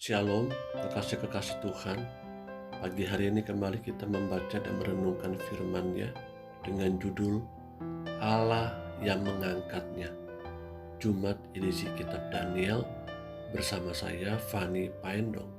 Shalom, kekasih-kekasih Tuhan. Pagi hari ini kembali kita membaca dan merenungkan firman-Nya dengan judul Allah yang mengangkatnya. Jumat edisi kitab Daniel bersama saya Fani Paendong.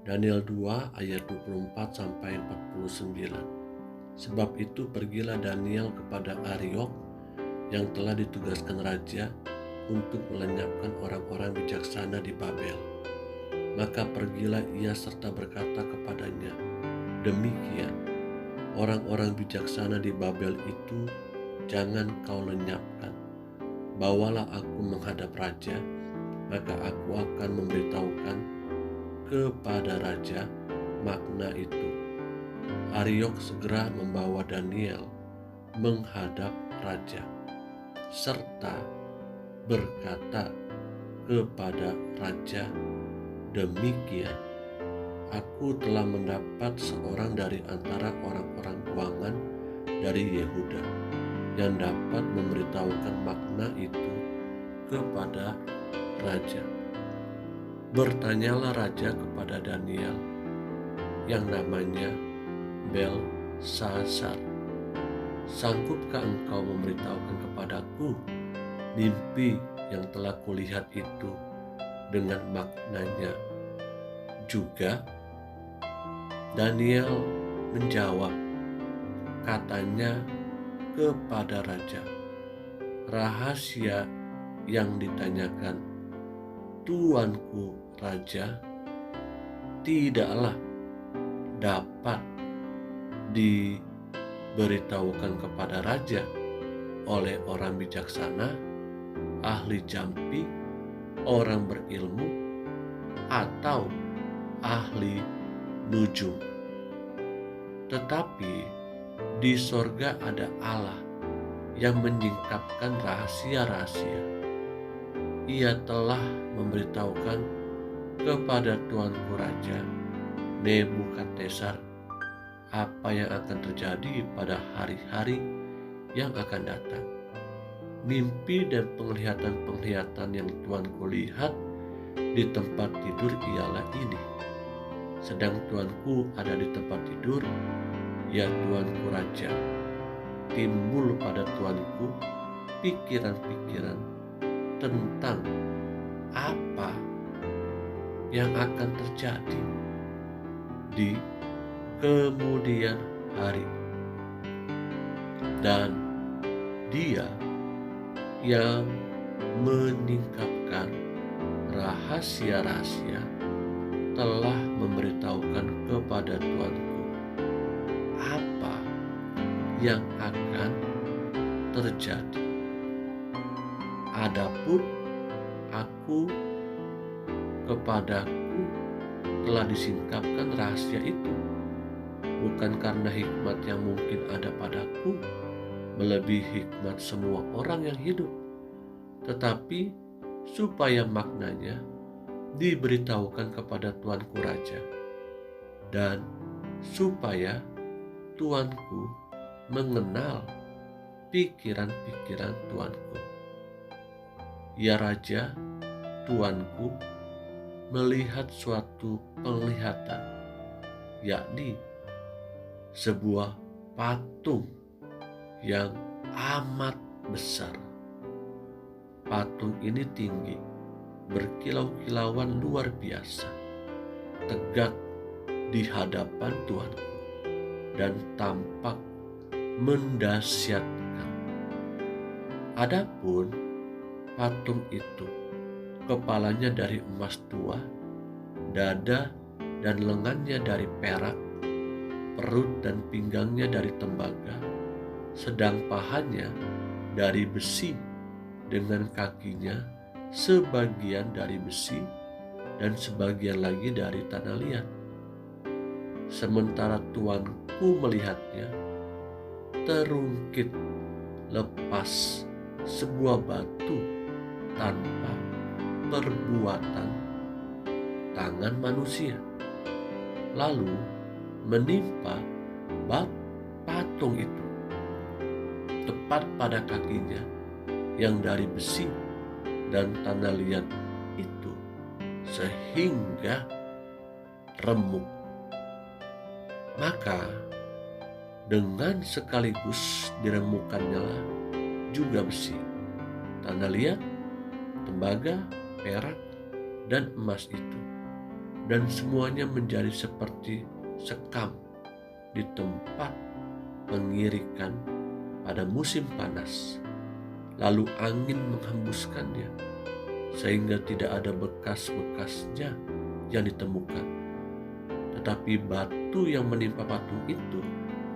Daniel 2 ayat 24 sampai 49. Sebab itu pergilah Daniel kepada Ariok yang telah ditugaskan raja untuk melenyapkan orang-orang bijaksana di Babel. Maka pergilah ia serta berkata kepadanya, demikian, orang-orang bijaksana di Babel itu jangan kau lenyapkan. Bawalah aku menghadap raja, maka aku akan memberitahukan kepada raja makna itu. Ariok segera membawa Daniel menghadap raja, serta berkata kepada raja, demikian, aku telah mendapat seorang dari antara orang-orang ruangan dari Yehuda yang dapat memberitahukan makna itu kepada raja. Bertanyalah raja kepada Daniel yang namanya Belsasar, sanggupkah engkau memberitahukan kepadaku mimpi yang telah kulihat itu dengan maknanya juga? Daniel menjawab, katanya kepada raja, rahasia yang ditanyakan tuanku raja tidaklah dapat diberitahukan kepada raja oleh orang bijaksana, ahli jampi, orang berilmu, atau ahli nujum. Tetapi di sorga ada Allah yang menyingkapkan rahasia-rahasia. Ia telah memberitahukan kepada tuanku raja Nebukadnezar apa yang akan terjadi pada hari-hari yang akan datang. Mimpi dan penglihatan-penglihatan yang tuanku lihat di tempat tidur ialah ini. Sedang tuanku ada di tempat tidur, ya tuanku raja, timbul pada tuanku pikiran-pikiran tentang apa yang akan terjadi di kemudian hari. Dan dia yang menyingkapkan rahasia-rahasia telah memberitahukan kepada tuanku apa yang akan terjadi. Adapun aku, kepadaku telah disingkapkan rahasia itu, bukan karena hikmat yang mungkin ada padaku melebihi hikmat semua orang yang hidup, tetapi supaya maknanya diberitahukan kepada tuanku raja, dan supaya tuanku mengenal pikiran-pikiran tuanku. Ya raja, tuanku melihat suatu penglihatan, yakni sebuah patung yang amat besar. Patung ini tinggi, berkilau-kilauan luar biasa, tegak di hadapan Tuanku, dan tampak mendasyatkan. Adapun patung itu, kepalanya dari emas tua, dada dan lengannya dari perak, perut dan pinggangnya dari tembaga, sedang pahanya dari besi, dengan kakinya sebagian dari besi dan sebagian lagi dari tanah liat. Sementara tuanku melihatnya, terungkit lepas sebuah batu tanpa perbuatan tangan manusia, lalu menimpa patung itu tepat pada kakinya yang dari besi dan tanah liat itu, sehingga remuk. Maka dengan sekaligus diremukkannya juga besi, tanah liat, tembaga, perak, dan emas itu, dan semuanya menjadi seperti sekam di tempat pengirikan pada musim panas. Lalu angin menghembuskannya, sehingga tidak ada bekas-bekasnya yang ditemukan. Tetapi batu yang menimpa patung itu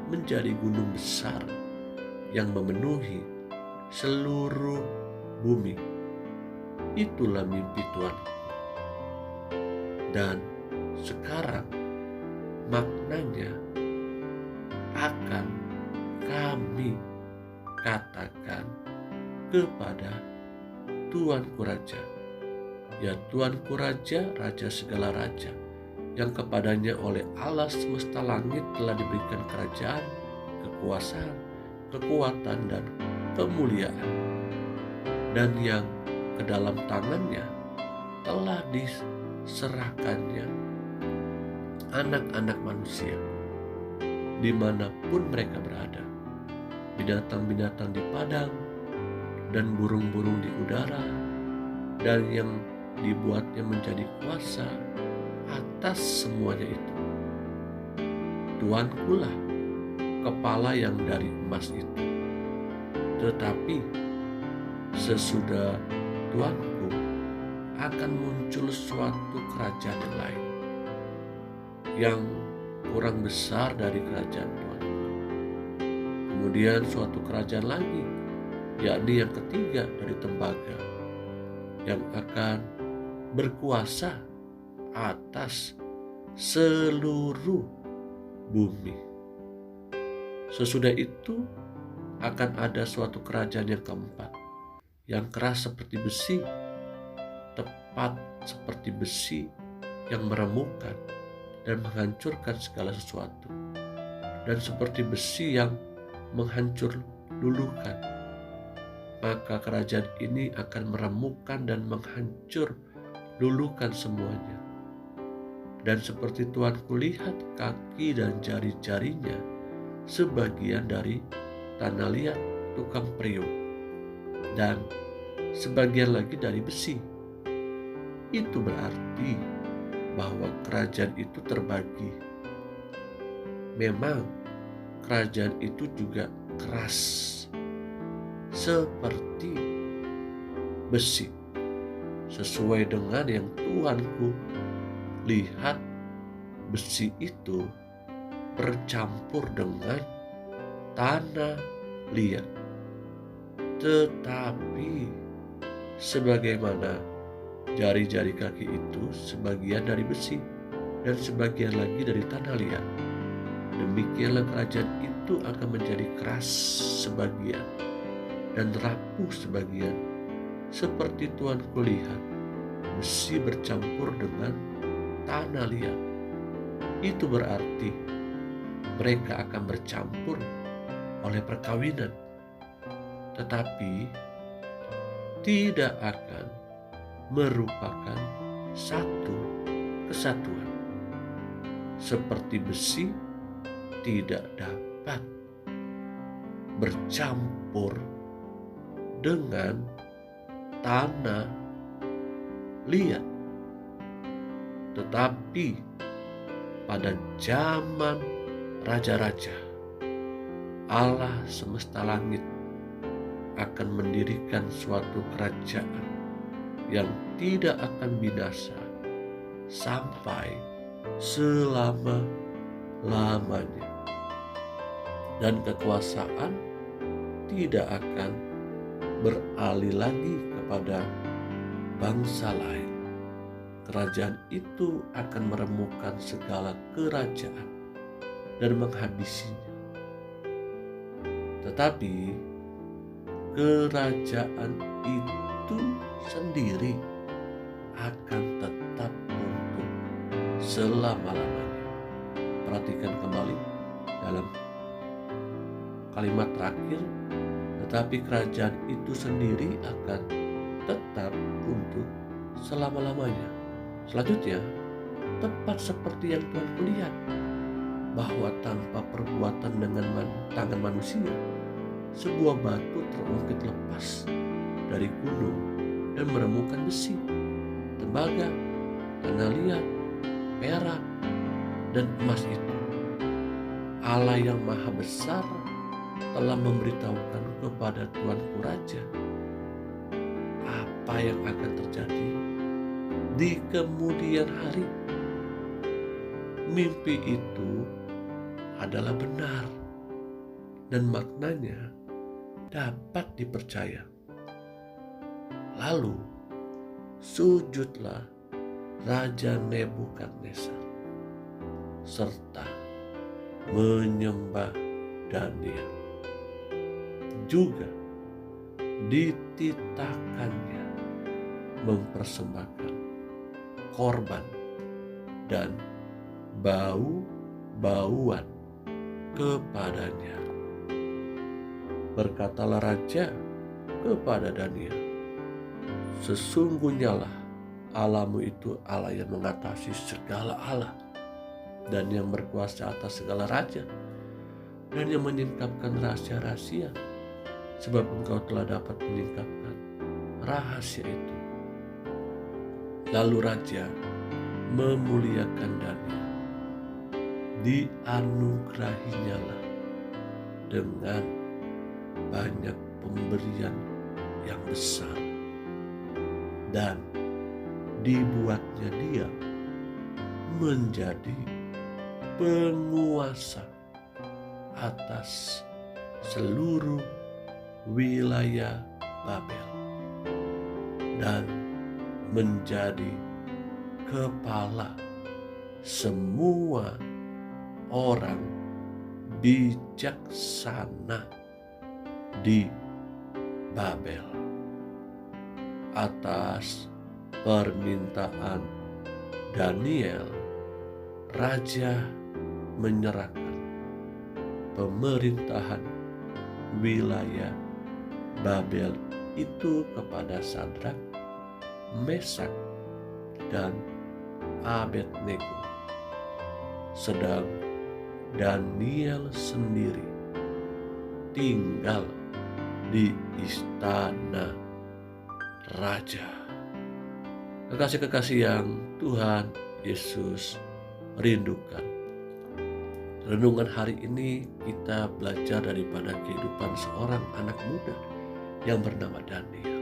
menjadi gunung besar yang memenuhi seluruh bumi. Itulah mimpi Tuhan. Dan sekarang maknanya akan kami katakan kepada Tuanku Raja, ya Tuanku Raja, Raja segala raja, yang kepadanya oleh Allah semesta langit telah diberikan kerajaan, kekuasaan, kekuatan, dan kemuliaan, dan yang ke dalam tangannya telah diserahkannya anak-anak manusia dimanapun mereka berada, binatang-binatang di padang dan burung-burung di udara, dan yang dibuatnya menjadi kuasa atas semuanya itu. Tuankulah kepala yang dari emas itu. Tetapi sesudah Tuanku akan muncul suatu kerajaan yang lain, yang kurang besar dari kerajaan Tuanku. Kemudian suatu kerajaan lagi, yakni yang ketiga dari tembaga, yang akan berkuasa atas seluruh bumi. Sesudah itu akan ada suatu kerajaan yang keempat, yang keras seperti besi, tepat seperti besi yang meremukkan dan menghancurkan segala sesuatu, dan seperti besi yang menghancur luluhkan. Maka kerajaan ini akan meremukkan dan menghancur luluhkan semuanya. Dan seperti Tuanku lihat kaki dan jari-jarinya sebagian dari tanah liat tukang periuk, dan sebagian lagi dari besi. Itu berarti bahwa kerajaan itu terbagi. Memang kerajaan itu juga keras seperti besi, sesuai dengan yang Tuanku lihat. Besi itu bercampur dengan tanah liat, tetapi sebagaimana jari-jari kaki itu sebagian dari besi dan sebagian lagi dari tanah liat, demikianlah kerajaan itu akan menjadi keras sebagian dan rapuh sebagian, seperti Tuanku lihat besi bercampur dengan tanah liat. Itu berarti mereka akan bercampur oleh perkawinan, tetapi tidak akan merupakan satu kesatuan. Seperti besi tidak dapat bercampur dengan tanah liat, tetapi pada zaman raja-raja, Allah semesta langit akan mendirikan suatu kerajaan yang tidak akan binasa sampai selama-lamanya, dan kekuasaan tidak akan beralih lagi kepada bangsa lain. Kerajaan itu akan meremukkan segala kerajaan dan menghabisinya. Tetapi kerajaan itu sendiri akan tetap untuk selama-lamanya. Perhatikan kembali dalam kalimat terakhir, tetapi kerajaan itu sendiri akan tetap untuk selama-lamanya. Selanjutnya, tepat seperti yang Tuhan lihat, bahwa tanpa perbuatan dengan tangan manusia, sebuah batu terungkit lepas dari gunung dan menemukan besi, tembaga, tanah liat, perak, dan emas itu. Allah yang maha besar telah memberitahukan kepada Tuanku Raja apa yang akan terjadi di kemudian hari. Mimpi itu adalah benar dan maknanya dapat dipercaya. Lalu sujudlah Raja Nebukadnezar serta menyembah Daniel. Juga dititahkannya mempersembahkan korban dan bau-bauan kepadanya. Berkatalah raja kepada Daniel, sesungguhnya lah Allahmu itu Allah yang mengatasi segala Allah dan yang berkuasa atas segala raja dan yang menyingkapkan rahasia-rahasia, sebab engkau telah dapat menyingkapkan rahasia itu. Lalu raja memuliakan Daniel, dianugerahinya lah dengan banyak pemberian yang besar dan dibuatnya dia menjadi penguasa atas seluruh wilayah Babel dan menjadi kepala semua orang bijaksana di Babel. Atas permintaan Daniel, raja menyerahkan pemerintahan wilayah Babel itu kepada Sadrak, Mesak, dan Abednego. Sedang Daniel sendiri tinggal di istana raja. Kekasih-kekasih yang Tuhan Yesus rindukan, renungan hari ini kita belajar daripada kehidupan seorang anak muda yang bernama Daniel.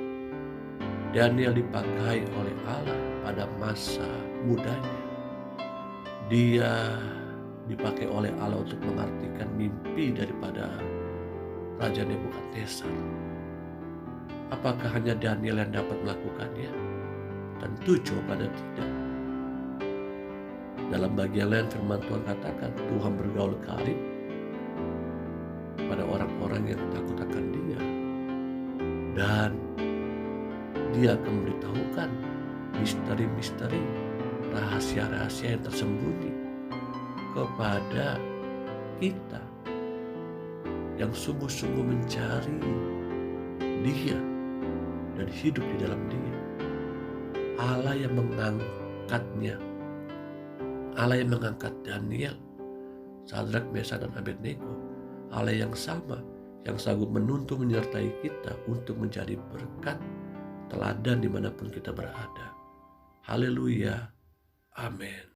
Daniel dipakai oleh Allah pada masa mudanya. Dia dipakai oleh Allah untuk mengartikan mimpi daripada Raja Nebukadnezar. Apakah hanya Daniel yang dapat melakukannya? Tentu jawabannya tidak. Dalam bagian lain firman Tuhan katakan, Tuhan bergaul karib pada orang-orang yang takut akan Dia, dan Dia akan memberitahukan misteri-misteri, rahasia-rahasia yang tersembunyi kepada kita yang sungguh-sungguh mencari Dia dan hidup di dalam Dia. Allah yang mengangkatnya, Allah yang mengangkat Daniel, Sadrak, Mesak, dan Abednego, Allah yang sama yang sanggup menuntun menyertai kita untuk menjadi berkat teladan dimanapun kita berada. Haleluya, amin.